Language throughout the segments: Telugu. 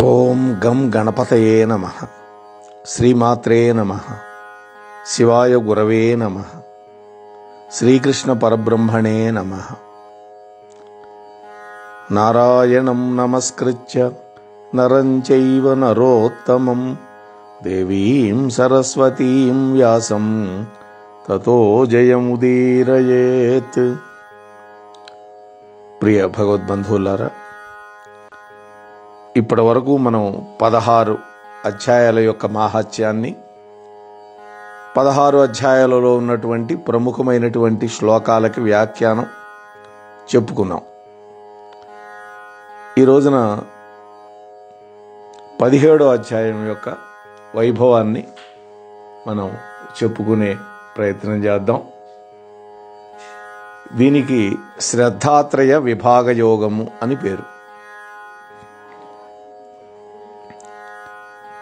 ఓం గం గణపతయే నమః. శ్రీమాత్రే నమః. శివాయ గురవే నమః. శ్రీకృష్ణ పరబ్రహ్మణే నమః. నారాయణం నమస్కృత్య నరం చైవ నరోత్తమం దేవీం సరస్వతీం వ్యాసం తతో జయముదీరయేత్. ప్రియ భగవద్బంధువులారా, ఇప్పటి వరకు మనం 16 అధ్యాయాల యొక్క మాహాత్యాన్ని, 16 అధ్యాయాలలో ఉన్నటువంటి ప్రముఖమైనటువంటి శ్లోకాలకి వ్యాఖ్యానం చెప్పుకున్నాం. ఈ రోజున 17వ అధ్యాయం యొక్క వైభవాన్ని మనం చెప్పుకునే ప్రయత్నం చేద్దాం. దీనికి శ్రద్ధాత్రయ విభాగ యోగము అని పేరు.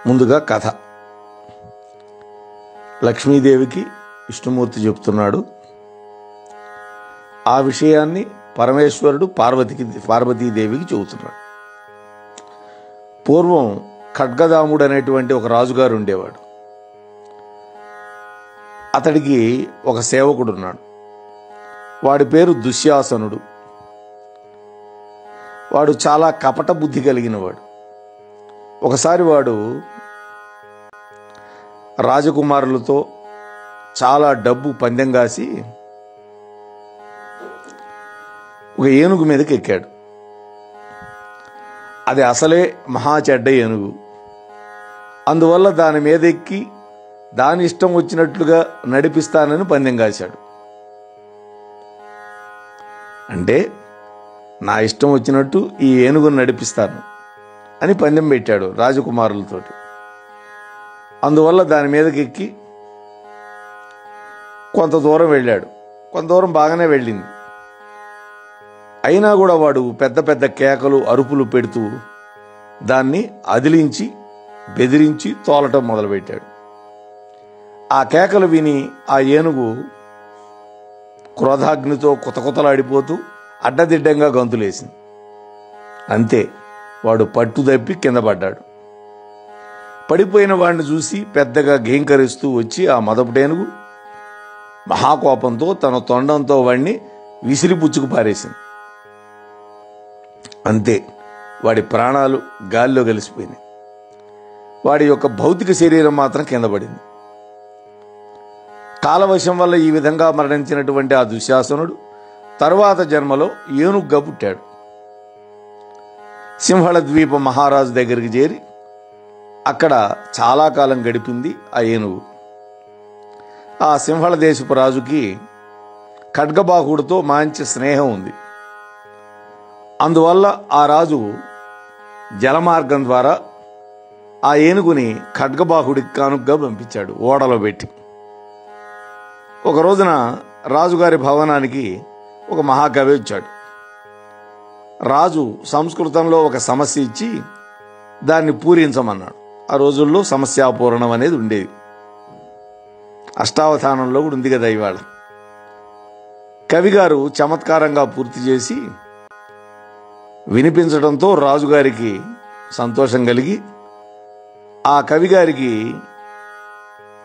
ముందుగా కథ. లక్ష్మీదేవికి విష్ణుమూర్తి చెప్తున్నాడు. ఆ విషయాన్ని పరమేశ్వరుడు పార్వతీదేవికి చెబుతున్నాడు. పూర్వం ఖడ్గదాముడు అనేటువంటి ఒక రాజుగారు ఉండేవాడు. అతడికి ఒక సేవకుడు ఉన్నాడు. వాడి పేరు దుశ్శాసనుడు. వాడు చాలా కపట బుద్ధి కలిగిన వాడు. ఒకసారి వాడు రాజకుమారులతో చాలా డబ్బు పందెం కాసి ఒక ఏనుగు మీదకి ఎక్కాడు. అది అసలే మహా చెడ్డ ఏనుగు. అందువల్ల దాని మీద ఎక్కి దాని ఇష్టం వచ్చినట్లుగా నడిపిస్తానని పందెం కాశాడు. అంటే నా ఇష్టం వచ్చినట్టు ఈ ఏనుగును నడిపిస్తాను అని పందెం పెట్టాడు రాజకుమారులతోటి. అందువల్ల దాని మీదకి ఎక్కి కొంత దూరం వెళ్ళాడు. కొంత దూరం బాగానే వెళ్ళింది. అయినా కూడా వాడు పెద్ద పెద్ద కేకలు, అరుపులు పెడుతూ దాన్ని అదిలించి బెదిరించి తోలటం మొదలుపెట్టాడు. ఆ కేకలు విని ఆ ఏనుగు క్రోధాగ్నితో కుతకుతలాడిపోతూ అడ్డదిడ్డంగా గంతులేసింది. అంతే, వాడు పట్టుదప్పి కింద పడ్డాడు. పడిపోయిన వాడిని చూసి పెద్దగా గేంకరిస్తూ వచ్చి ఆ మదపుటేనుగు మహాకోపంతో తన తొండంతో వాడిని విసిరి పుచ్చుకు పారేసింది. అంతే, వాడి ప్రాణాలు గాల్లో కలిసిపోయినాయి. వాడి యొక్క భౌతిక శరీరం మాత్రం కింద పడింది. కాలవశం వల్ల ఈ విధంగా మరణించినటువంటి ఆ దుశ్శాసనుడు తరువాత జన్మలో ఏనుగుగా పుట్టాడు. సింహళ ద్వీప మహారాజు దగ్గరికి చేరి అక్కడ చాలా కాలం గడిపింది ఆ ఏనుగు. ఆ సింహళ దేశపు రాజుకి ఖడ్గబాహుడితో మంచి స్నేహం ఉంది. అందువల్ల ఆ రాజు జలమార్గం ద్వారా ఆ ఏనుగుని ఖడ్గబాహుడికి కానుకగా పంపించాడు, ఓడలో పెట్టి. ఒక రోజున రాజుగారి భవనానికి ఒక మహాకవి వచ్చాడు. రాజు సంస్కృతంలో ఒక సమస్య ఇచ్చి దాన్ని పూరించమన్నాడు. ఆ రోజుల్లో సమస్యాపూరణం అనేది ఉండేది. అష్టావధానంలో కూడా ఉంది కదా ఇవాళ. కవిగారు చమత్కారంగా పూర్తి చేసి వినిపించడంతో రాజుగారికి సంతోషం కలిగి ఆ కవిగారికి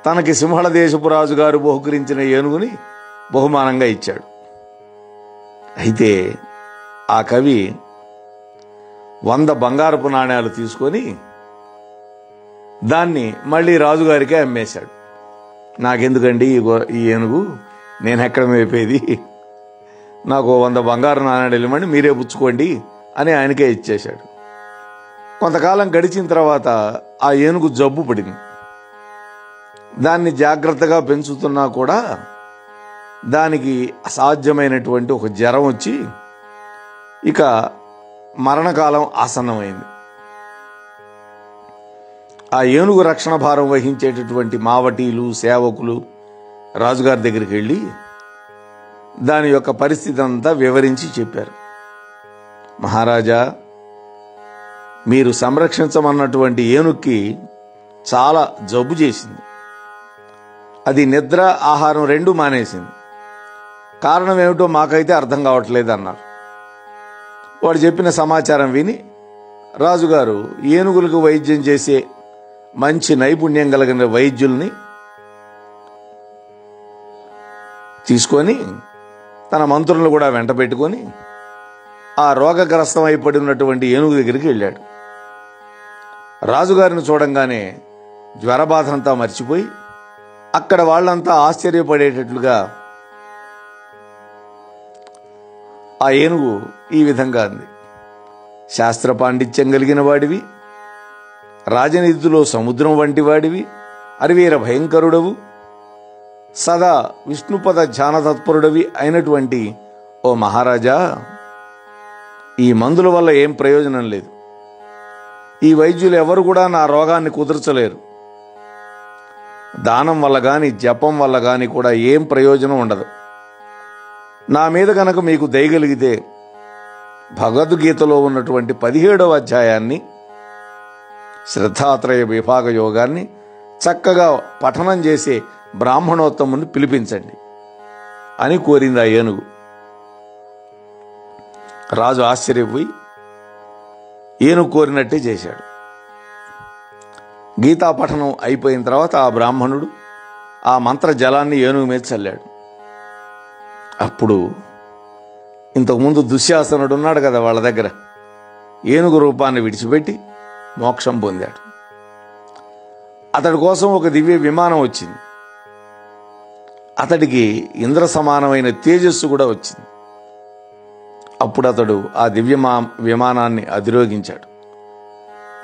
తనకి సింహళ దేశపు రాజుగారు బహుకరించిన ఏనుగుని బహుమానంగా ఇచ్చాడు. అయితే ఆ కవి 100 బంగారపు నాణ్యాలు తీసుకొని దాన్ని మళ్ళీ రాజుగారికే అమ్మేశాడు. నాకెందుకండి ఈ ఏనుగు, నేను ఎక్కడ మేపేది, నాకు 100 బంగారు నాణ్యాలు ఇవ్వమండి, మీరే పుచ్చుకోండి అని ఆయనకే ఇచ్చేశాడు. కొంతకాలం గడిచిన తర్వాత ఆ ఏనుగు జబ్బు పడింది. దాన్ని జాగ్రత్తగా పెంచుతున్నా కూడా దానికి అసాధ్యమైనటువంటి ఒక జ్వరం వచ్చి ఇక మరణకాలం ఆసన్నమైంది. ఆ ఏనుగు రక్షణ భారం వహించేటటువంటి మావటీలు, సేవకులు రాజుగారి దగ్గరికి వెళ్ళి దాని యొక్క పరిస్థితి అంతా వివరించి చెప్పారు. మహారాజా, మీరు సంరక్షించమన్నటువంటి ఏనుగుకి చాలా జబ్బు చేసింది. అది నిద్ర, ఆహారం 2 మానేసింది. కారణం ఏమిటో మాకైతే అర్థం కావట్లేదు అన్నారు. వాడు చెప్పిన సమాచారం విని రాజుగారు ఏనుగులకు వైద్యం చేసే మంచి నైపుణ్యం కలిగిన వైద్యుల్ని తీసుకొని తన మంత్రులను కూడా వెంట పెట్టుకొని ఆ రోగగ్రస్తమైపడి ఉన్నటువంటి ఏనుగు దగ్గరికి వెళ్ళాడు. రాజుగారిని చూడంగానే జ్వరబాధంతా మర్చిపోయి అక్కడ వాళ్ళంతా ఆశ్చర్యపడేటట్లుగా ఆ ఏనుగు ఈ విధంగా అంది: శాస్త్ర పాండిత్యం కలిగిన వాడివి, రాజనీతిలో సముద్రం వంటి వాడివి, అరివీర భయంకరుడవు, సదా విష్ణుపద ధ్యాన తత్పరుడవి అయినటువంటి ఓ మహారాజా, ఈ మందుల వల్ల ఏం ప్రయోజనం లేదు. ఈ వైద్యులు ఎవరు కూడా నా రోగాన్ని కుదర్చలేరు. దానం వల్ల కానీ జపం వల్ల కానీ కూడా ఏం ప్రయోజనం ఉండదు. నా మీద గనక మీకు దయగలిగితే భగవద్గీతలో ఉన్నటువంటి 17వ అధ్యాయాన్ని, శ్రద్ధాత్రయ విభాగ యోగాన్ని చక్కగా పఠనం చేసే బ్రాహ్మణోత్తముని పిలిపించండి అని కోరింది ఆ ఏనుగు. రాజు ఆశ్చర్యపోయి ఏనుగు కోరినట్టే చేశాడు. గీతా పఠనం అయిపోయిన తర్వాత ఆ బ్రాహ్మణుడు ఆ మంత్ర జలాన్ని ఏనుగు మీద చల్లాడు. అప్పుడు ఇంతకుముందు దుశ్శాసనుడు ఉన్నాడు కదా వాళ్ళ దగ్గర, ఏనుగు రూపాన్ని విడిచిపెట్టి మోక్షం పొందాడు. అతడి కోసం ఒక దివ్య విమానం వచ్చింది. అతడికి ఇంద్ర సమానమైన తేజస్సు కూడా వచ్చింది. అప్పుడు అతడు ఆ దివ్య విమానాన్ని అధిరోగించాడు.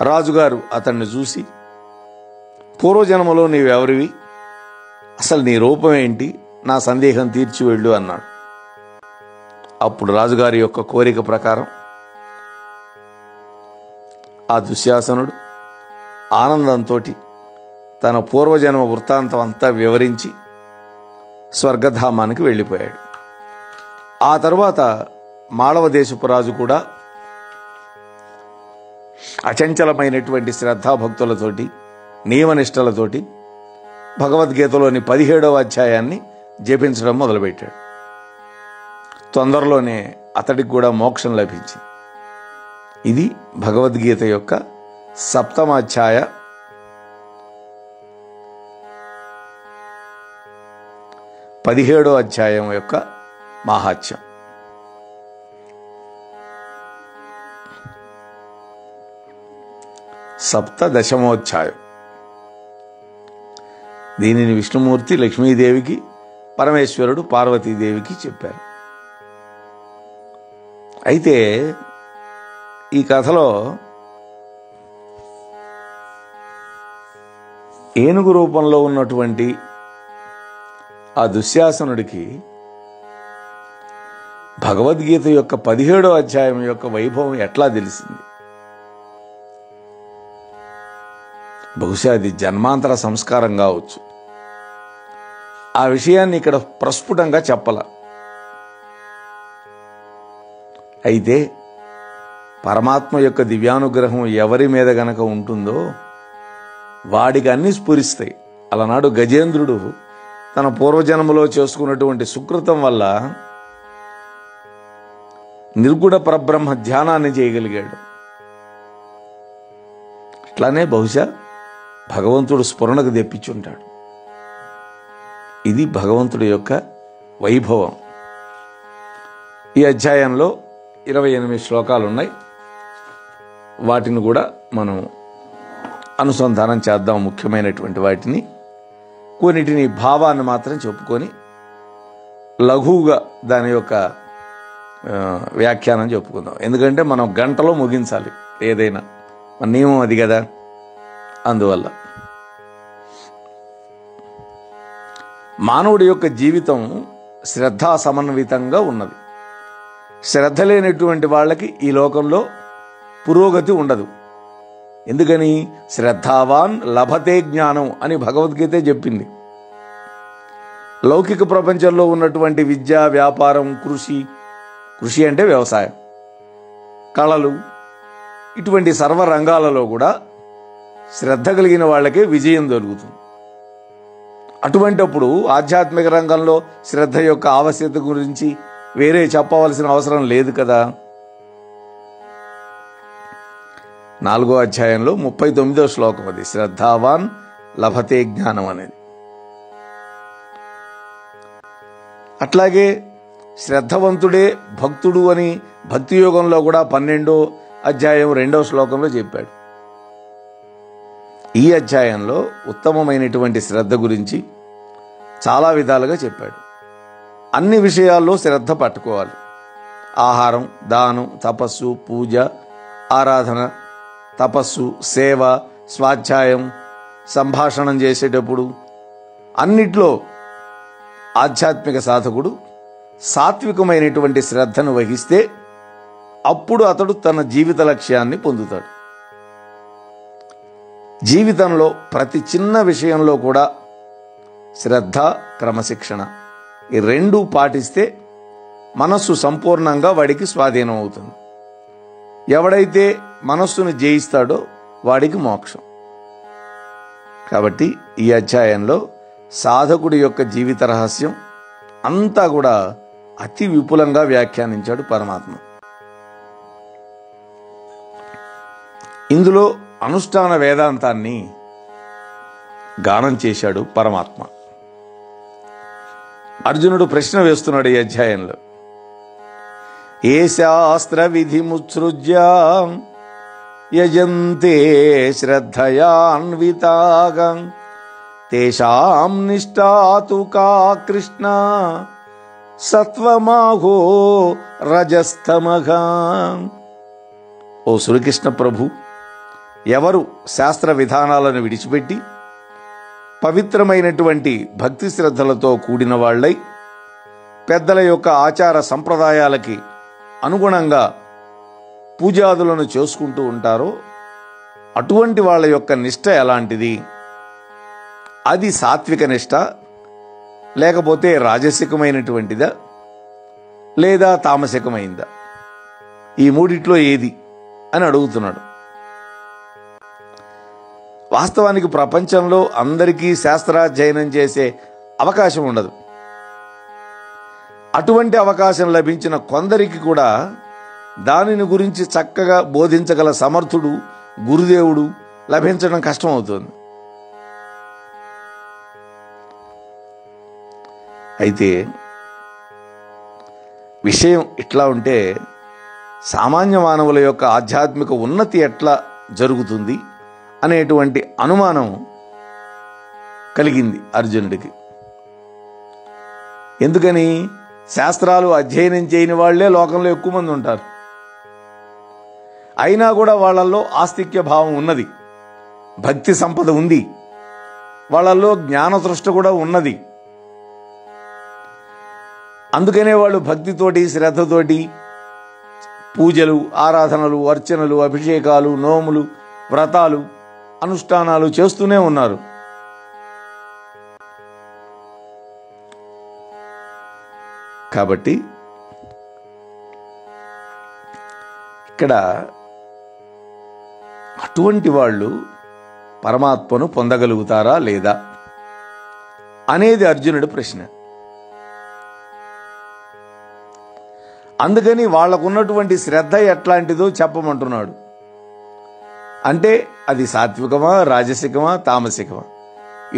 రాజుగారు అతన్ని చూసి, పూర్వజన్మలో నీవెవరివి, అసలు నీ రూపం ఏంటి, నా సందేహం తీర్చి వెళ్ళు అన్నాడు. అప్పుడు రాజుగారి యొక్క కోరిక ప్రకారం ఆ దుశ్శాసనుడు ఆనందంతో తన పూర్వజన్మ వృత్తాంతం అంతా వివరించి స్వర్గధామానికి వెళ్ళిపోయాడు. ఆ తరువాత మాళవ దేశపు రాజు కూడా అచంచలమైనటువంటి శ్రద్ధాభక్తులతోటి నియమనిష్టలతోటి భగవద్గీతలోని 17వ అధ్యాయాన్ని జపించడం మొదలుపెట్టాడు. తొందరలోనే అతడికి కూడా మోక్షం లభించింది. ఇది భగవద్గీత యొక్క 7వ అధ్యాయ 17వ అధ్యాయం యొక్క మహాత్మ్యం. సప్తదశమోధ్యాయం. దీనిని విష్ణుమూర్తి లక్ష్మీదేవికి, పరమేశ్వరుడు పార్వతీదేవికి చెప్పారు. అయితే ఈ కథలో ఏనుగు రూపంలో ఉన్నటువంటి ఆ దుశ్శాసనుడికి భగవద్గీత యొక్క 17వ అధ్యాయం యొక్క వైభవం ఎట్లా తెలిసింది? బహుశా అది జన్మాంతర సంస్కారం కావచ్చు. ఆ విషయాన్ని ఇక్కడ ప్రస్ఫుటంగా చెప్పాల. అయితే పరమాత్మ యొక్క దివ్యానుగ్రహం ఎవరి మీద గనక ఉంటుందో వాడికి అన్నీ స్ఫురిస్తాయి. అలనాడు గజేంద్రుడు తన పూర్వజన్మలో చేసుకున్నటువంటి సుకృతం వల్ల నిర్గుణ పరబ్రహ్మ ధ్యానాన్ని చేయగలిగాడు. అట్లానే బహుశా భగవంతుడు స్ఫురణకు తెప్పించుంటాడు. ఇది భగవంతుడి యొక్క వైభవం. ఈ అధ్యాయంలో 28 శ్లోకాలు ఉన్నాయి. వాటిని కూడా మనం అనుసంధానం చేద్దాం. ముఖ్యమైనటువంటి వాటిని, కొన్నిటిని భావాన్ని మాత్రం చెప్పుకొని లఘువుగా దాని యొక్క వ్యాఖ్యానం చెప్పుకుందాం. ఎందుకంటే మనం గంటలో ముగించాలి ఏదైనా, మన నియమం అది కదా. అందువల్ల మానవుడి యొక్క జీవితం శ్రద్ధా సమన్వితంగా ఉన్నది. శ్రద్ధ లేనటువంటి వాళ్ళకి ఈ లోకంలో పురోగతి ఉండదు. ఎందుకని? శ్రద్ధావాన్ లభతే జ్ఞానం అని భగవద్గీత చెప్పింది. లౌకిక ప్రపంచంలో ఉన్నటువంటి విద్య, వ్యాపారం, కృషి అంటే వ్యవసాయం, కళలు, ఇటువంటి సర్వ రంగాలలో కూడా శ్రద్ధ కలిగిన వాళ్ళకే విజయం దొరుకుతుంది. అటువంటప్పుడు ఆధ్యాత్మిక రంగంలో శ్రద్ధ యొక్క ఆవశ్యకత గురించి వేరే చెప్పవలసిన అవసరం లేదు కదా. 4వ అధ్యాయంలో 39వ శ్లోకం అది. శ్రద్ధావాన్ లభతే జ్ఞానం అనేది. అట్లాగే శ్రద్ధవంతుడే భక్తుడు అని భక్తి యోగంలో కూడా 12వ అధ్యాయం 2వ శ్లోకంలో చెప్పాడు. ఈ అధ్యాయంలో ఉత్తమమైనటువంటి శ్రద్ధ గురించి చాలా విధాలుగా చెప్పాడు. అన్ని విషయాల్లో శ్రద్ధ పట్టుకోవాలి. ఆహారం, దానం, తపస్సు, పూజ, ఆరాధన, తపస్సు, సేవ, స్వాధ్యాయం, సంభాషణం చేసేటప్పుడు అన్నిట్లో ఆధ్యాత్మిక సాధకుడు సాత్వికమైనటువంటి శ్రద్ధను వహిస్తే అప్పుడు అతడు తన జీవిత లక్ష్యాన్ని పొందుతాడు. జీవితంలో ప్రతి చిన్న విషయంలో కూడా శ్రద్ధ, క్రమశిక్షణ ఈ రెండూ పాటిస్తే మనస్సు సంపూర్ణంగా వాడికి స్వాధీనం అవుతుంది. ఎవడైతే మనస్సును జయిస్తాడో వాడికి మోక్షం. కాబట్టి ఈ అధ్యాయంలో సాధకుడి యొక్క జీవిత రహస్యం అంతా కూడా అతి విపులంగా వ్యాఖ్యానించాడు పరమాత్మ. ఇందులో అనుష్ఠాన వేదాంతాన్ని గానం చేశాడు పరమాత్మ. అర్జునుడు ప్రశ్న వేస్తున్నాడు ఈ అధ్యాయంలో. ఏ శాస్త్ర విధిముత్సృజ్య యజంతే శ్రద్ధయాన్వితాగా తేషాం నిష్ఠాతు కా కృష్ణ సత్వమాహో రజస్తమగా. ఓ శ్రీకృష్ణ ప్రభు, ఎవరు శాస్త్ర విధానాలను విడిచిపెట్టి పవిత్రమైనటువంటి భక్తి శ్రద్ధలతో కూడిన వాళ్ళై పెద్దల యొక్క ఆచార సంప్రదాయాలకి అనుగుణంగా పూజాదులను చేసుకుంటూ ఉంటారో అటువంటి వాళ్ళ యొక్క నిష్ఠ ఎలాంటిది? అది సాత్విక నిష్ఠ, లేకపోతే రాజసికమైనటువంటిదా, లేదా తామసికమైందా? ఈ మూడిట్లో ఏది అని అడుగుతున్నాడు. వాస్తవానికి ప్రపంచంలో అందరికీ శాస్త్రాధ్యయనం చేసే అవకాశం ఉండదు. అటువంటి అవకాశం లభించిన కొందరికి కూడా దానిని గురించి చక్కగా బోధించగల సమర్థుడు, గురుదేవుడు లభించడం కష్టమవుతుంది. అయితే విషయం ఇట్లా ఉంటే సామాన్య మానవుల యొక్క ఆధ్యాత్మిక ఉన్నతి ఎట్లా జరుగుతుంది అనేటువంటి అనుమానం కలిగింది అర్జునుడికి. ఎందుకని? శాస్త్రాలు అధ్యయనం చేయని వాళ్లే లోకంలో ఎక్కువ మంది ఉంటారు. అయినా కూడా వాళ్ళల్లో ఆస్తిక్య భావం ఉన్నది, భక్తి సంపద ఉంది, వాళ్ళల్లో జ్ఞానతృష్ట కూడా ఉన్నది. అందుకనే వాళ్ళు భక్తితోటి, శ్రద్ధతోటి పూజలు, ఆరాధనలు, అర్చనలు, అభిషేకాలు, నోములు, వ్రతాలు, అనుష్ఠానాలు చేస్తూనే ఉన్నారు. కాబట్టి ఇక్కడ అటువంటి వాళ్ళు పరమాత్మను పొందగలుగుతారా లేదా అనేది అర్జునుడి ప్రశ్న. అందుకని వాళ్లకున్నటువంటి శ్రద్ధ ఎట్లాంటిదో చెప్పమంటున్నాడు. అంటే అది సాత్వికమా, రాజసికమా, తామసికమా,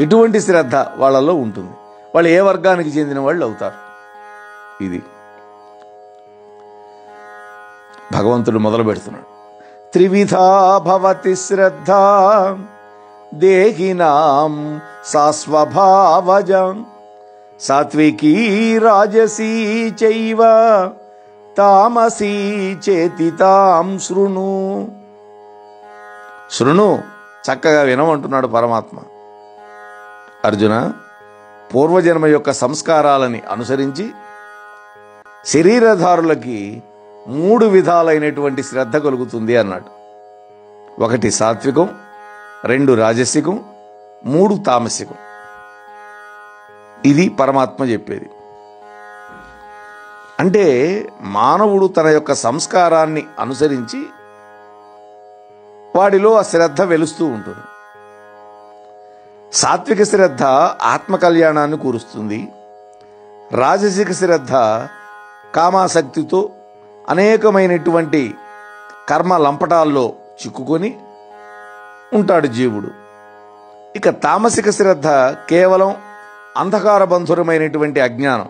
ఎటువంటి శ్రద్ధ వాళ్ళలో ఉంటుంది, వాళ్ళు ఏ వర్గానికి చెందిన వాళ్ళు అవుతారు. ఇది భగవంతుడు మొదలు పెడుతున్నాడు. త్రివిధా భవతి శ్రద్ధ దేహినాం సాస్వభావజం సాత్వికీ రాజసీ చైవ తామసీ చేతి తాం శృణు. శృణు, చక్కగా వినమంటున్నాడు పరమాత్మ. అర్జున, పూర్వజన్మ యొక్క సంస్కారాలని అనుసరించి శరీరధారులకి 3 విధాలైనటువంటి శ్రద్ధ కలుగుతుంది అన్నాడు. 1 సాత్వికం, 2 రాజసికం, 3 తామసికం. ఇది పరమాత్మ చెప్పేది. అంటే మానవుడు తన యొక్క సంస్కారాన్ని అనుసరించి వాడిలో ఆ శ్రద్ధ వెలుస్తూ ఉంటుంది. సాత్విక శ్రద్ధ ఆత్మ కళ్యాణాన్ని కూరుస్తుంది. రాజసిక శ్రద్ధ కామాసక్తితో అనేకమైనటువంటి కర్మ లంపటాల్లో చిక్కుకొని ఉంటాడు జీవుడు. ఇక తామసిక శ్రద్ధ కేవలం అంధకారబంధురమైనటువంటి అజ్ఞానం.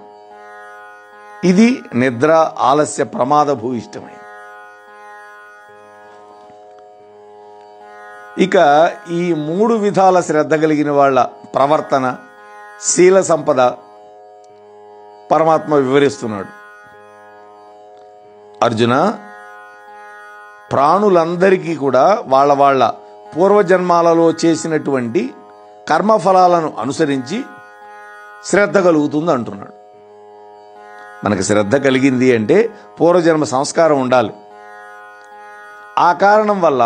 ఇది నిద్ర, ఆలస్య, ప్రమాద భూయిష్టమైనది. ఇక ఈ 3 విధాల శ్రద్ధ కలిగిన వాళ్ళ ప్రవర్తన, శీల సంపద పరమాత్మ వివరిస్తున్నాడు. అర్జున, ప్రాణులందరికీ కూడా వాళ్ళ వాళ్ళ పూర్వజన్మాలలో చేసినటువంటి కర్మఫలాలను అనుసరించి శ్రద్ధ కలుగుతుంది అంటున్నాడు. మనకు శ్రద్ధ కలిగింది అంటే పూర్వజన్మ సంస్కారం ఉండాలి. ఆ కారణం వల్ల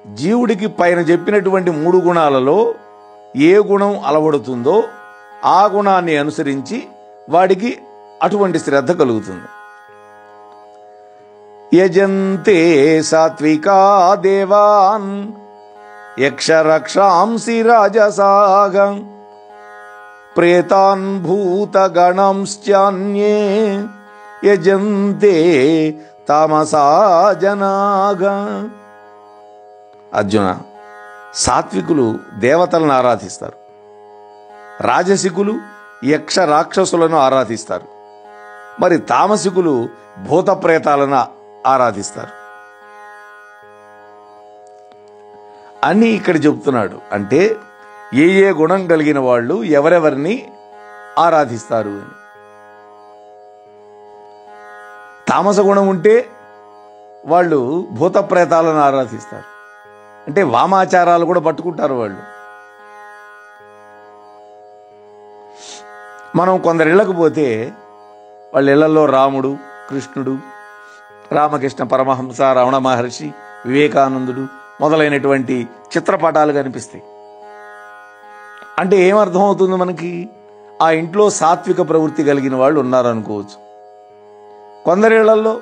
జీవుడికి పైన చెప్పినటువంటి 3 గుణాలలో ఏ గుణం అలవడుతుందో ఆ గుణాన్ని అనుసరించి వాడికి అటువంటి శ్రద్ధ కలుగుతుంది. యజంతే సాత్వికా దేవాన్ యక్షరక్షాంసి రాజసాగం ప్రేతాన్ భూతగణంశ్చాన్యే యజంతే తామసా జనాగా. అర్జున, సాత్వికులు దేవతలను ఆరాధిస్తారు, రాజసికులు యక్ష రాక్షసులను ఆరాధిస్తారు, మరి తామసికులు భూత ప్రేతాలను ఆరాధిస్తారు అని ఇక్కడ చెప్తున్నాడు. అంటే ఏ ఏ గుణం కలిగిన వాళ్ళు ఎవరెవరిని ఆరాధిస్తారు అని. తామస గుణం ఉంటే వాళ్ళు భూత ప్రేతాలను ఆరాధిస్తారు, అంటే వామాచారాలు కూడా పట్టుకుంటారు వాళ్ళు. మనం కొందరి ఇళ్లకు పోతే వాళ్ళ ఇళ్లలో రాముడు, కృష్ణుడు, రామకృష్ణ పరమహంస, రమణ మహర్షి, వివేకానందుడు మొదలైనటువంటి చిత్రపటాలు కనిపిస్తాయి. అంటే ఏమర్థం అవుతుంది మనకి? ఆ ఇంట్లో సాత్విక ప్రవృత్తి కలిగిన వాళ్ళు ఉన్నారనుకోవచ్చు. కొందరి ఇళ్లలో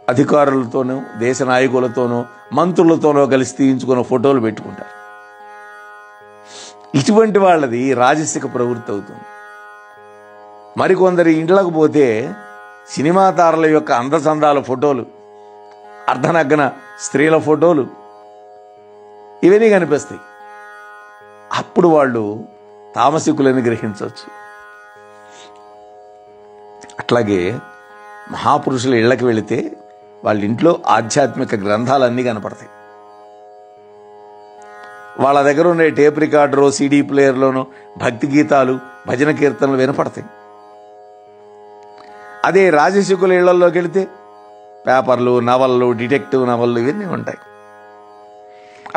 అధికారులతోనూ, దేశ నాయకులతోనూ, మంత్రులతోనూ కలిసి తీయించుకున్న ఫోటోలు పెట్టుకుంటారు. ఇటువంటి వాళ్ళది రాజసిక ప్రవృత్తి అవుతుంది. మరికొందరి ఇంట్లోకి పోతే సినిమా తారల యొక్క అందచందాల ఫోటోలు, అర్ధనగ్న స్త్రీల ఫోటోలు, ఇవన్నీ కనిపిస్తాయి. అప్పుడు వాళ్ళు తామసికులని గ్రహించవచ్చు. అట్లాగే మహాపురుషుల ఇళ్లకు వెళితే వాళ్ళ ఇంట్లో ఆధ్యాత్మిక గ్రంథాలన్నీ కనపడతాయి. వాళ్ళ దగ్గర ఉండే టేప్ రికార్డరు, సిడీ ప్లేయర్లోనూ భక్తి గీతాలు, భజన కీర్తనలు వినపడతాయి. అదే రాజసికుల ఇళ్లలోకి వెళితే పేపర్లు, నవళ్ళు, డిటెక్టివ్ నవళ్ళు ఇవన్నీ ఉంటాయి.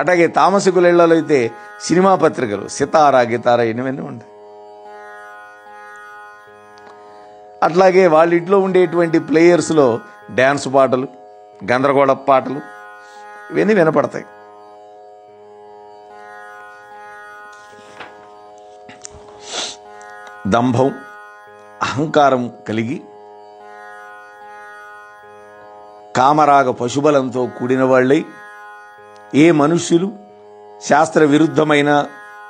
అట్లాగే తామసికుల ఇళ్లలో అయితే సినిమా పత్రికలు, సితారా, గితారా ఇవన్నీ ఉంటాయి. అట్లాగే వాళ్ళ ఇంట్లో ఉండేటువంటి ప్లేయర్స్లో డ్యాన్స్ పాటలు, గందరగోళ పాటలు ఇవన్నీ వినపడతాయి. దంభం, అహంకారం కలిగి కామరాగ పశుబలంతో కూడిన వాళ్ళై ఏ మనుష్యులు శాస్త్ర విరుద్ధమైన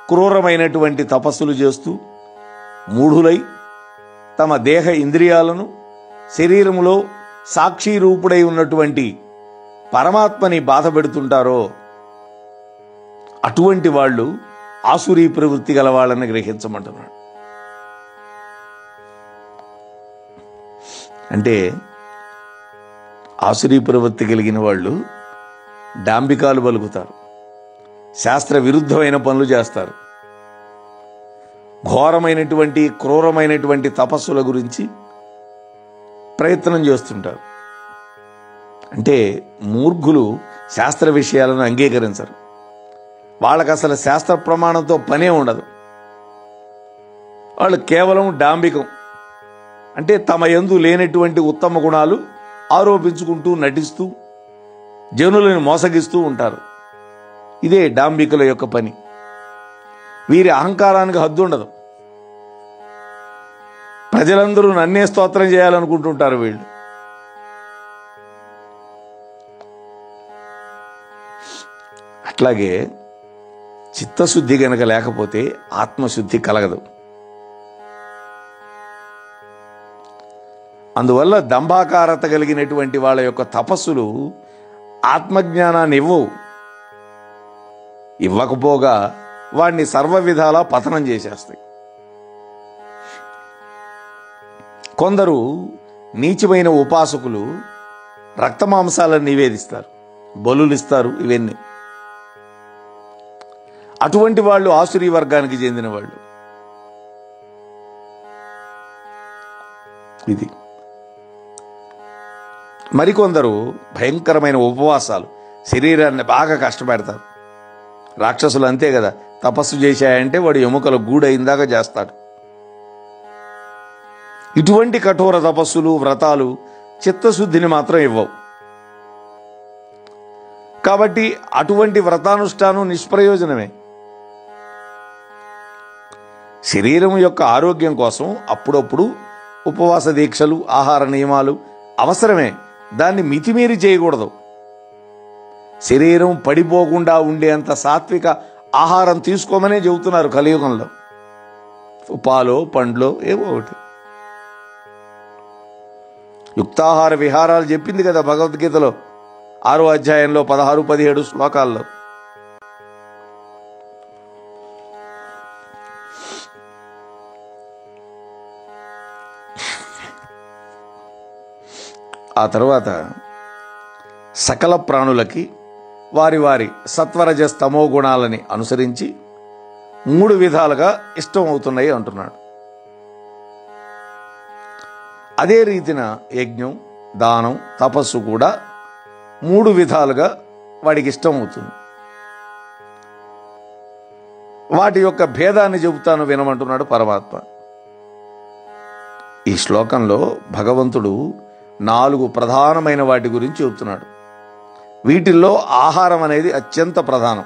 క్రూరమైనటువంటి తపస్సులు చేస్తూ మూఢులై తమ దేహ ఇంద్రియాలను శరీరములో సాక్షి రూపుడై ఉన్నటువంటి పరమాత్మని బాధ పెడుతుంటారో అటువంటి వాళ్ళు ఆసురీ ప్రవృత్తి గల వాళ్ళని గ్రహించమంటున్నాడు. అంటే ఆసురీ ప్రవృత్తి కలిగిన వాళ్ళు డాంబికాలు పలుకుతారు, శాస్త్ర విరుద్ధమైన పనులు చేస్తారు, ఘోరమైనటువంటి క్రూరమైనటువంటి తపస్సుల గురించి ప్రయత్నం చేస్తుంటారు. అంటే మూర్ఖులు శాస్త్ర విషయాలను అంగీకరించరు. వాళ్ళకు అసలు శాస్త్ర ప్రమాణంతో పనే ఉండదు. వాళ్ళు కేవలం డాంబికం అంటే తమ యందు లేనటువంటి ఉత్తమ గుణాలు ఆరోపించుకుంటూ నటిస్తూ జనులను మోసగిస్తూ ఉంటారు. ఇదే డాంబికుల యొక్క పని. వీరి అహంకారానికి హద్దు ఉండదు. ప్రజలందరూ నన్నే స్తోత్రం చేయాలనుకుంటుంటారు వీళ్ళు. అట్లాగే చిత్తశుద్ధి గనక లేకపోతే ఆత్మశుద్ధి కలగదు. అందువల్ల దంభాకారత కలిగినటువంటి వాళ్ళ యొక్క తపస్సులు ఆత్మజ్ఞానాన్ని ఇవ్వకపోగా వాడిని సర్వ విధాలా పతనం చేసేస్తాయి. కొందరు నీచమైన ఉపాసకులు రక్తమాంసాలను నివేదిస్తారు, బలులిస్తారు. ఇవన్నీ అటువంటి వాళ్ళు ఆసురీ వర్గానికి చెందిన వాళ్ళు. ఇది మరికొందరు భయంకరమైన ఉపవాసాలు, శరీరాన్ని బాగా కష్టపెడతారు. రాక్షసులు అంతే కదా, తపస్సు చేశాయంటే వాడు ఎముకల గూడైందాక చేస్తాడు. ఇటువంటి కఠోర తపస్సులు, వ్రతాలు చిత్తశుద్ధిని మాత్రం ఇవ్వవు. కాబట్టి అటువంటి వ్రతానుష్ఠానం నిష్ప్రయోజనమే. శరీరం యొక్క ఆరోగ్యం కోసం అప్పుడప్పుడు ఉపవాస దీక్షలు, ఆహార నియమాలు అవసరమే. దాన్ని మితిమీరి చేయకూడదు. శరీరం పడిపోకుండా ఉండేంత సాత్విక ఆహారం తీసుకోమనే చెబుతున్నారు కలియుగంలో. పాలో పండ్లో ఏవో ఒకటి. యుక్తాహార విహారాలు చెప్పింది కదా భగవద్గీతలో 6వ అధ్యాయంలో 16-17 శ్లోకాల్లో. ఆ తర్వాత సకల ప్రాణులకి వారి వారి సత్వరజస్తమో గుణాలని అనుసరించి 3 విధాలుగా ఇష్టం అవుతున్నాయి అంటున్నాడు. అదే రీతిన యజ్ఞం, దానం, తపస్సు కూడా 3 విధాలుగా వాడికి ఇష్టం అవుతుంది. వాటి యొక్క భేదాన్ని చెబుతాను వినమంటున్నాడు పరమాత్మ. ఈ శ్లోకంలో భగవంతుడు 4 ప్రధానమైన వాటి గురించి చెబుతున్నాడు. వీటిల్లో ఆహారం అనేది అత్యంత ప్రధానం.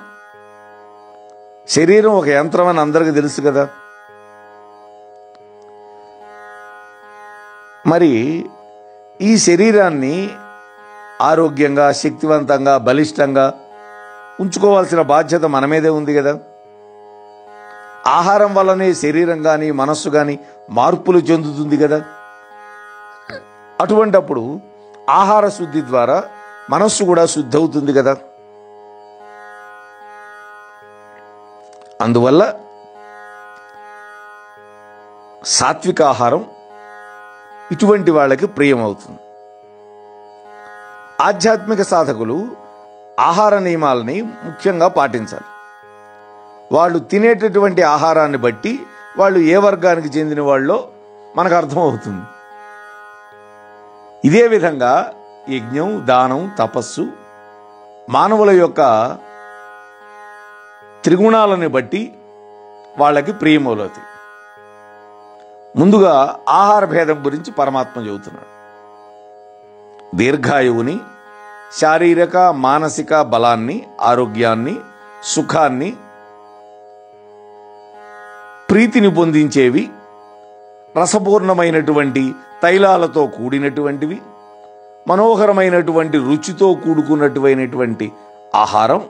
శరీరం ఒక యంత్రం అని అందరికీ తెలుసు కదా. మరి ఈ శరీరాన్ని ఆరోగ్యంగా, శక్తివంతంగా, బలిష్టంగా ఉంచుకోవాల్సిన బాధ్యత మన మీదే ఉంది కదా. ఆహారం వల్లనే శరీరం కానీ మనస్సు కానీ మార్పులు చెందుతుంది కదా. అటువంటప్పుడు ఆహార శుద్ధి ద్వారా మనస్సు కూడా శుద్ధి అవుతుంది కదా. అందువల్ల సాత్విక ఆహారం ఇటువంటి వాళ్ళకి ప్రియమవుతుంది. ఆధ్యాత్మిక సాధకులు ఆహార నియమాలని ముఖ్యంగా పాటించాలి. వాళ్ళు తినేటటువంటి ఆహారాన్ని బట్టి వాళ్ళు ఏ వర్గానికి చెందిన వాళ్ళో మనకు అర్థమవుతుంది. ఇదే విధంగా యజ్ఞం, దానం, తపస్సు మానవుల యొక్క త్రిగుణాలని బట్టి వాళ్ళకి ప్రియమవుతాయి. ముందుగా ఆహార భేదం గురించి పరమాత్మ చెబుతున్నాడు. దీర్ఘాయువుని, శారీరక మానసిక బలాన్ని, ఆరోగ్యాన్ని, సుఖాన్ని, ప్రీతిని పొందించేవి, రసపూర్ణమైనటువంటి తైలాలతో కూడినటువంటివి, మనోహరమైనటువంటి రుచితో కూడుకున్నటువంటి ఆహారం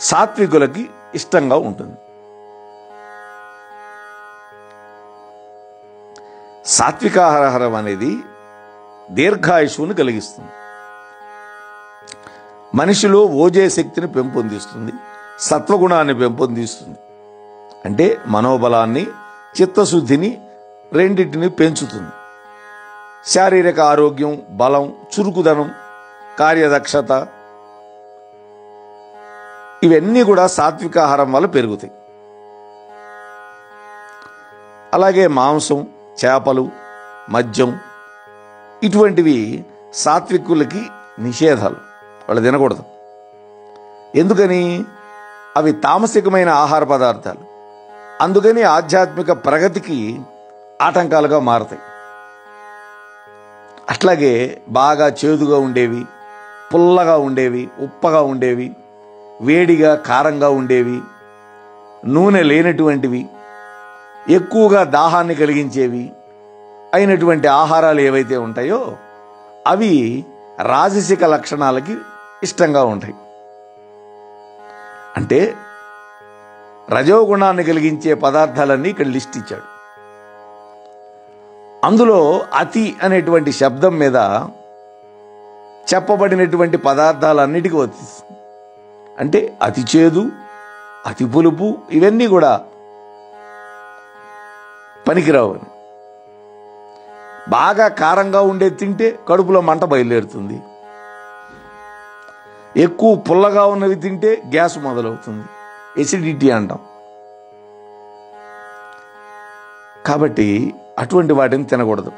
సాత్వికులకి ఇష్టంగా ఉంటుంది. సాత్వికాహారం అనేది దీర్ఘాయుష్ని కలిగిస్తుంది. మనిషిలో ఓజే శక్తిని పెంపొందిస్తుంది, సత్వగుణాన్ని పెంపొందిస్తుంది. అంటే మనోబలాన్ని, చిత్తశుద్ధిని రెండింటిని పెంచుతుంది. శారీరక ఆరోగ్యం, బలం, చురుకుదనం, కార్యదక్షత ఇవన్నీ కూడా సాత్వికాహారం వల్ల పెరుగుతాయి. అలాగే మాంసం, చేపలు, మద్యం ఇటువంటివి సాత్వికులకి నిషేధాలు. వాళ్ళు తినకూడదు. ఎందుకని? అవి తామసికమైన ఆహార పదార్థాలు. అందుకని ఆధ్యాత్మిక ప్రగతికి ఆటంకాలుగా మారతాయి. అట్లాగే బాగా చేదుగా ఉండేవి, పుల్లగా ఉండేవి, ఉప్పగా ఉండేవి, వేడిగా కారంగా ఉండేవి, నూనె లేనటువంటివి, ఎక్కువగా దాహాన్ని కలిగించేవి అయినటువంటి ఆహారాలు ఏవైతే ఉంటాయో అవి రాజసిక లక్షణాలకి ఇష్టంగా ఉంటాయి. అంటే రజోగుణాన్ని కలిగించే పదార్థాలన్నీ ఇక్కడ లిస్ట్ ఇచ్చాడు. అందులో అతి అనేటువంటి శబ్దం మీద చెప్పబడినటువంటి పదార్థాలన్నిటికీ వర్తిస్తుంది. అంటే అతి చేదు, అతి పులుపు ఇవన్నీ కూడా పనికిరావు. బాగా కారంగా ఉండేది తింటే కడుపులో మంట బయలుదేరుతుంది. ఎక్కువ పుల్లగా ఉన్నవి తింటే గ్యాస్ మొదలవుతుంది, ఎసిడిటీ అంటాం. కాబట్టి అటువంటి వాటిని తినకూడదు.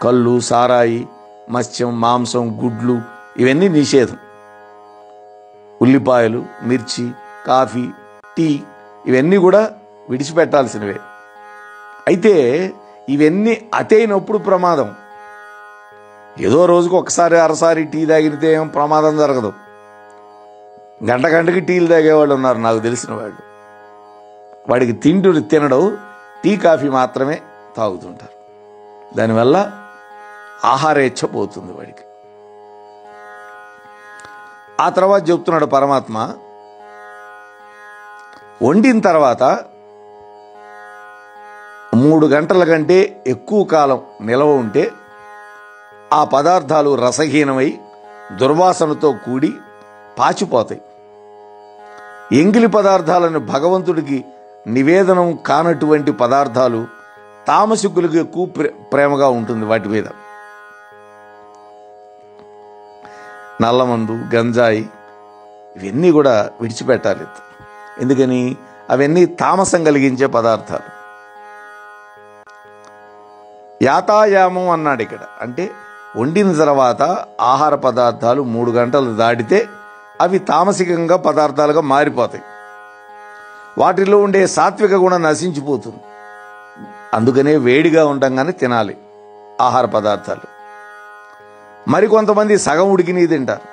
కళ్ళు, సారాయి, మత్స్యం, మాంసం, గుడ్లు ఇవన్నీ నిషేధం. ఉల్లిపాయలు, మిర్చి, కాఫీ, టీ ఇవన్నీ కూడా విడిచిపెట్టాల్సినవే. అయితే ఇవన్నీ అతైనప్పుడు ప్రమాదం. ఏదో రోజుకు ఒకసారి అరసారి టీ తాగితే ఏం ప్రమాదం జరగదు. గంట గంటకి టీలు తాగేవాళ్ళు ఉన్నారు నాకు తెలిసిన వాళ్ళు. వాడికి తినడం టీ కాఫీ మాత్రమే తాగుతుంటారు. దానివల్ల ఆహారేచ్ఛ పోతుంది వాడికి. ఆ తర్వాత చెప్తున్నాడు పరమాత్మ, వండిన తర్వాత 3 గంటల కంటే ఎక్కువ కాలం నిలవ ఉంటే ఆ పదార్థాలు రసహీనమై దుర్వాసనతో కూడి పాచిపోతాయి. ఎంగిలి పదార్థాలను భగవంతుడికి నివేదనం కానటువంటి పదార్థాలు తామసికులకు ఎక్కువ ప్రేమగా ఉంటుంది వాటి మీద. నల్లమందు, గంజాయి ఇవన్నీ కూడా విడిచిపెట్టాలి. ఎందుకని? అవన్నీ తామసం కలిగించే పదార్థాలు. యాతాయామం అన్నాడు ఇక్కడ. అంటే వండిన తర్వాత ఆహార పదార్థాలు 3 గంటలు దాటితే అవి తామసికంగా పదార్థాలుగా మారిపోతాయి. వాటిలో ఉండే సాత్విక గుణం నశించిపోతుంది. అందుకనే వేడిగా ఉండగానే తినాలి ఆహార పదార్థాలు. మరికొంతమంది సగం ఉడికిని తింటారు.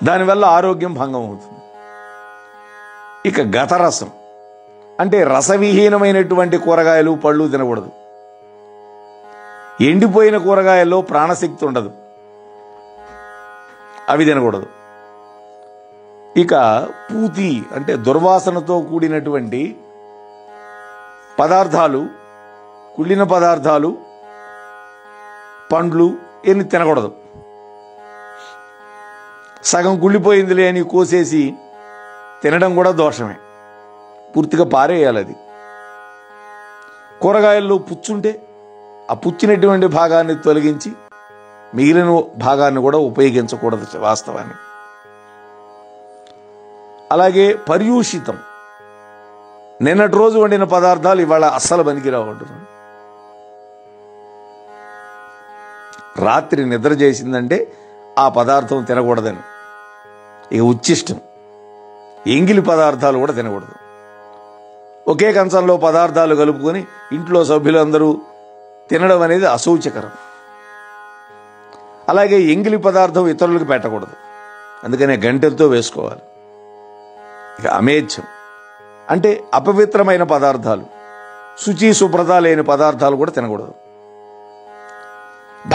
దానివల్ల ఆరోగ్యం భంగం అవుతుంది. ఇక గతరసం అంటే రసవిహీనమైనటువంటి కూరగాయలు, పళ్ళు తినకూడదు. ఎండిపోయిన కూరగాయల్లో ప్రాణశక్తి ఉండదు, అవి తినకూడదు. ఇక పూతి అంటే దుర్వాసనతో కూడినటువంటి పదార్థాలు, కుళ్ళిన పదార్థాలు, పండ్లు ఇవన్నీ తినకూడదు. సగం కుళ్ళిపోయిందిలే అని కోసేసి తినడం కూడా దోషమే, పూర్తిగా పారేయాలి అది. కూరగాయల్లో పుచ్చుంటే ఆ పుచ్చినటువంటి భాగాన్ని తొలగించి మిగిలిన భాగాన్ని కూడా ఉపయోగించకూడదు వాస్తవాన్ని. అలాగే పర్యూషితం, నిన్నటి రోజు వండిన పదార్థాలు ఇవాళ అస్సలు పనికిరావు అంటున్నాడు. రాత్రి నిద్ర చేసిందంటే ఆ పదార్థం తినకూడదని. ఇక ఉచ్చిష్టం, ఎంగిలి పదార్థాలు కూడా తినకూడదు. ఒకే కంచంలో పదార్థాలు కలుపుకొని ఇంట్లో సభ్యులందరూ తినడం అనేది అశౌచకరం. అలాగే ఎంగిలి పదార్థం ఇతరులకు పెట్టకూడదు, అందుకనే గంటెలతో వేసుకోవాలి. ఇక అమేధ్యం అంటే అపవిత్రమైన పదార్థాలు, శుచి శుభ్రత లేని పదార్థాలు కూడా తినకూడదు.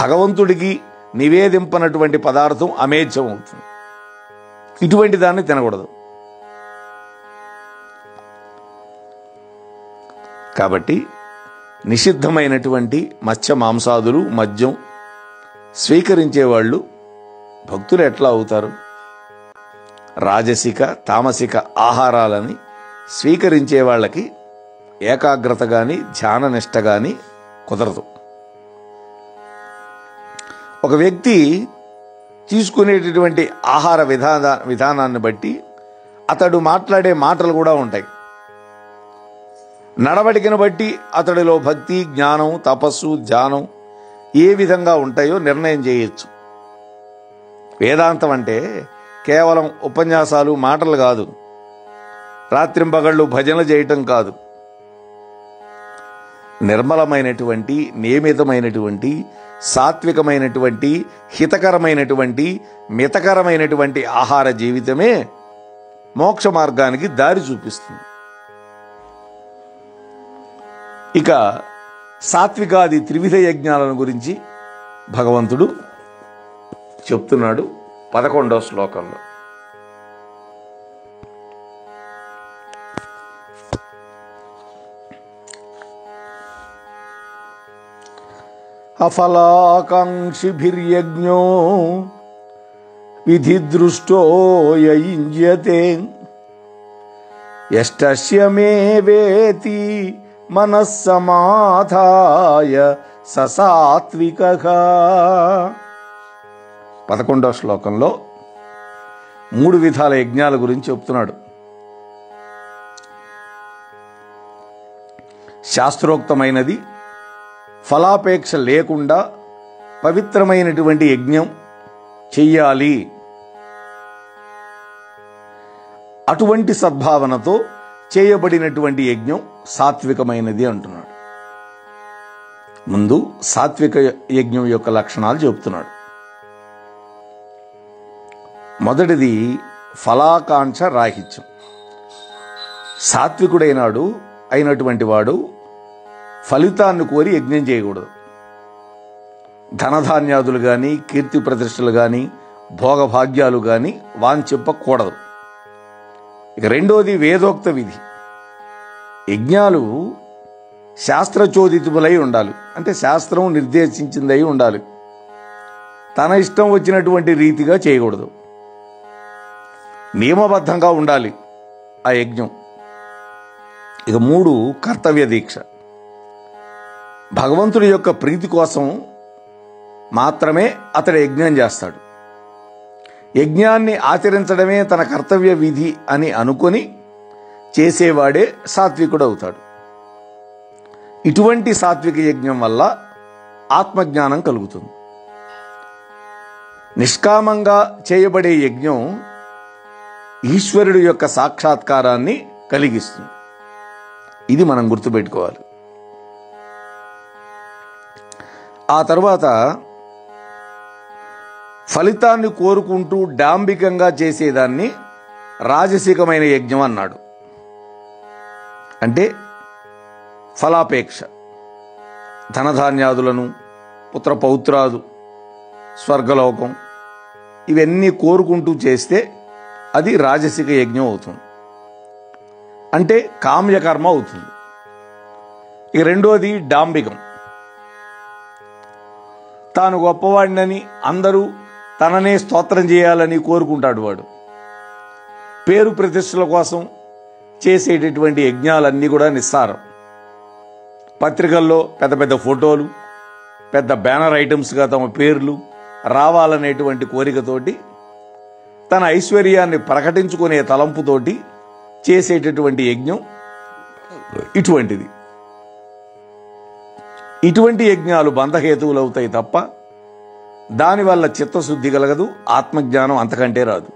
భగవంతుడికి నివేదింపనటువంటి పదార్థం అమేధ్యం అవుతుంది. ఇటువంటి దాన్ని తినకూడదు. కాబట్టి నిషిద్ధమైనటువంటి మత్స్య మాంసాదులు, మద్యం స్వీకరించేవాళ్ళు భక్తులు ఎట్లా అవుతారు? రాజసిక, తామసిక ఆహారాలని స్వీకరించే వాళ్ళకి ఏకాగ్రత కానీ ధ్యాన నిష్ట కానీ కుదరదు. ఒక వ్యక్తి తీసుకునేటటువంటి ఆహార విధానాన్ని బట్టి అతడు మాట్లాడే మాటలు కూడా ఉంటాయి. నడవడికను బట్టి అతడిలో భక్తి, జ్ఞానం, తపస్సు, ధ్యానం ఏ విధంగా ఉంటాయో నిర్ణయం చేయొచ్చు. వేదాంతం అంటే కేవలం ఉపన్యాసాలు, మాటలు కాదు, రాత్రింపగళ్ళు భజనలు చేయటం కాదు. నిర్మలమైనటువంటి, నియమితమైనటువంటి, సాత్వికమైనటువంటి, హితకరమైనటువంటి, మితకరమైనటువంటి ఆహార జీవితమే మోక్ష మార్గానికి దారి చూపిస్తుంది. ఇక సాత్వికాది త్రివిధ యజ్ఞాలను గురించి భగవంతుడు చెప్తున్నాడు 11వ శ్లోకంలో. అఫలాకాంక్షిభిర్యజ్ఞో విధిదృష్టో యయుజ్యతే యష్టస్య మే వేతి మనస్సమాధాయ ససాత్వికః. 11వ శ్లోకంలో 3 విధాల యజ్ఞాల గురించి చెప్తున్నాడు. శాస్త్రోక్తమైనది, ఫలాపేక్ష లేకుండా పవిత్రమైనటువంటి యజ్ఞం చెయ్యాలి. అటువంటి సద్భావనతో చేయబడినటువంటి యజ్ఞం సాత్వికమైనది అంటున్నాడు. ముందు సాత్విక యజ్ఞం యొక్క లక్షణాలు చెబుతున్నాడు. మొదటిది ఫలాకాంక్ష రాహిత్యం. అయినటువంటి వాడు ఫలితాన్ని కోరి యజ్ఞం చేయకూడదు. ధనధాన్యాదులు కానీ, కీర్తి ప్రతిష్టలు కానీ, భోగభాగ్యాలు కానీ వాంఛింపకూడదు. ఇక రెండోది వేదోక్త విధి. యజ్ఞాలు శాస్త్రచోదితములై ఉండాలి. అంటే శాస్త్రం నిర్దేశించిందై ఉండాలి. తన ఇష్టం వచ్చినటువంటి రీతిగా చేయకూడదు. నియమబద్ధంగా ఉండాలి ఆ యజ్ఞం. ఇక 3 కర్తవ్య దీక్ష. భగవంతుడి యొక్క ప్రీతి కోసం మాత్రమే అతడు యజ్ఞం చేస్తాడు. యజ్ఞాన్ని ఆచరించడమే తన కర్తవ్య విధి అని అనుకొని చేసేవాడే సాత్వికుడు అవుతాడు. ఇటువంటి సాత్విక యజ్ఞం వల్ల ఆత్మజ్ఞానం కలుగుతుంది. నిష్కామంగా చేయబడే యజ్ఞం ఈశ్వరుడి యొక్క సాక్షాత్కారాన్ని కలిగిస్తుంది. ఇది మనం గుర్తుపెట్టుకోవాలి. ఆ తర్వాత ఫలితాన్ని కోరుకుంటూ డాంబికంగా చేసేదాన్ని రాజసికమైన యజ్ఞం అన్నాడు. అంటే ఫలాపేక్ష, ధనధాన్యాదులను, పుత్రపౌత్రాదు, స్వర్గలోకం ఇవన్నీ కోరుకుంటూ చేస్తే అది రాజసిక యజ్ఞం అవుతుంది. అంటే కామ్యకర్మ అవుతుంది. ఇక రెండోది డాంబికం. తాను గొప్పవాడినని అందరూ తననే స్తోత్రం చేయాలని కోరుకుంటాడు వాడు. పేరు ప్రతిష్టల కోసం చేసేటటువంటి యజ్ఞాలన్నీ కూడా నిస్సారం. పత్రికల్లో పెద్ద పెద్ద ఫోటోలు, పెద్ద బ్యానర్ ఐటమ్స్గా తమ పేర్లు రావాలనేటువంటి కోరికతోటి, తన ఐశ్వర్యాన్ని ప్రకటించుకునే తలంపుతోటి చేసేటటువంటి యజ్ఞం ఇటువంటిది. ఇటువంటి యజ్ఞాలు బంధహేతువులు అవుతాయి తప్ప దానివల్ల చిత్తశుద్ధి కలగదు, ఆత్మజ్ఞానం అంతకంటే రాదు.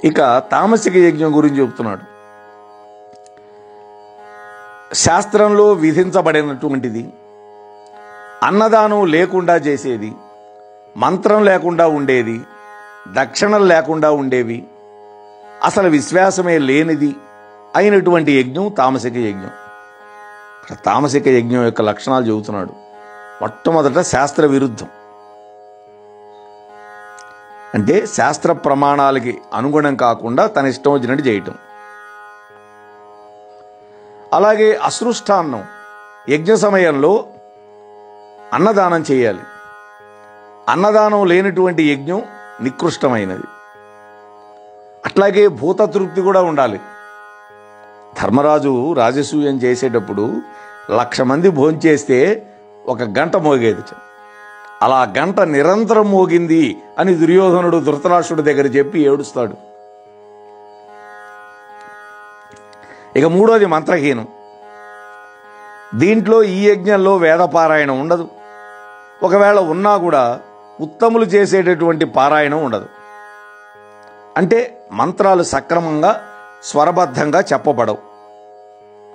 ఇక తామసిక యజ్ఞం గురించి చెప్తున్నాడు. శాస్త్రంలో విధించబడినటువంటిది, అన్నదానం లేకుండా చేసేది, మంత్రం లేకుండా ఉండేది, దక్షిణలు లేకుండా ఉండేవి, అసలు విశ్వాసమే లేనిది అయినటువంటి యజ్ఞం తామసిక యజ్ఞం. తామసిక యజ్ఞం యొక్క లక్షణాలు చెబుతున్నాడు. మొట్టమొదట శాస్త్ర విరుద్ధం. అంటే శాస్త్ర ప్రమాణాలకి అనుగుణం కాకుండా తన ఇష్టం వచ్చినట్టు చేయటం. అలాగే అసృష్టాన్నం, యజ్ఞ సమయంలో అన్నదానం చేయాలి. అన్నదానం లేనటువంటి యజ్ఞం నికృష్టమైనది. అట్లాగే భూతతృప్తి కూడా ఉండాలి. ధర్మరాజు రాజసూయం చేసేటప్పుడు 1,00,000 మంది భోంచేస్తే 1 గంట మోగేది. అలా గంట నిరంతరం మోగింది అని దుర్యోధనుడు ధృతరాష్ట్రుడి దగ్గర చెప్పి ఏడుస్తాడు. ఇక మూడోది మంత్రహీనం. దీంట్లో ఈ యజ్ఞంలో వేదపారాయణం ఉండదు. ఒకవేళ ఉన్నా కూడా ఉత్తములు చేసేటటువంటి పారాయణం ఉండదు. అంటే మంత్రాలు సక్రమంగా స్వరబద్ధంగా చెప్పబడవు.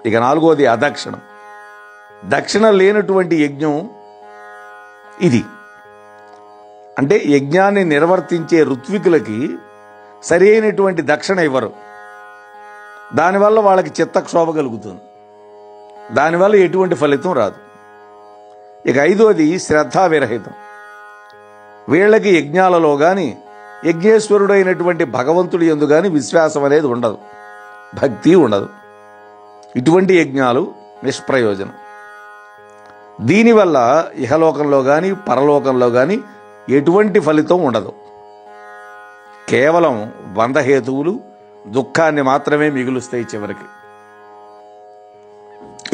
ఇక నాలుగోది అదక్షిణం. దక్షిణ లేనటువంటి యజ్ఞం ఇది. అంటే యజ్ఞాన్ని నిర్వర్తించే ఋత్వికులకి సరి అయినటువంటి దక్షిణ ఇవ్వరు. దానివల్ల వాళ్ళకి చిత్తక్షోభ కలుగుతుంది. దానివల్ల ఎటువంటి ఫలితం రాదు. ఇక ఐదోది శ్రద్ధా విరహితం. వీళ్ళకి యజ్ఞాలలో కానీ యజ్ఞేశ్వరుడైనటువంటి భగవంతుడి యందు కానీ విశ్వాసం అనేది ఉండదు, భక్తి ఉండదు. ఇటువంటి యజ్ఞాలు నిష్ప్రయోజనం. దీనివల్ల ఇహలోకంలో కానీ పరలోకంలో కానీ ఎటువంటి ఫలితం ఉండదు. కేవలం 100 హేతువులు దుఃఖాన్ని మాత్రమే మిగులుస్తాయి చివరికి.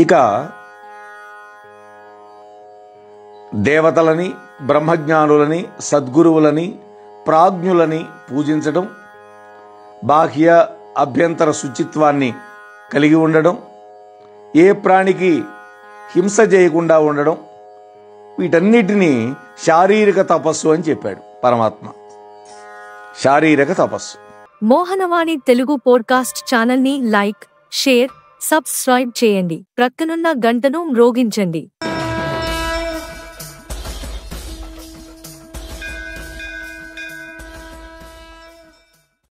ఇక దేవతలని, బ్రహ్మజ్ఞానులని, సద్గురువులని, ప్రాజ్ఞులని పూజించడం, బాహ్య అభ్యంతర శుచిత్వాన్ని కలిగి ఉండడం, ఏ ప్రాణికి హింస చేయకుండా ఉండడం, వీటన్నిటినీ శారీరక తపస్సు అని చెప్పాడు పరమాత్మ. శారీరక తపస్సు. మోహనవాణి తెలుగు పోడ్కాస్ట్ ఛానల్ని లైక్, షేర్, సబ్స్క్రైబ్ చేయండి. ప్రక్కనున్న గంటను మ్రోగించండి.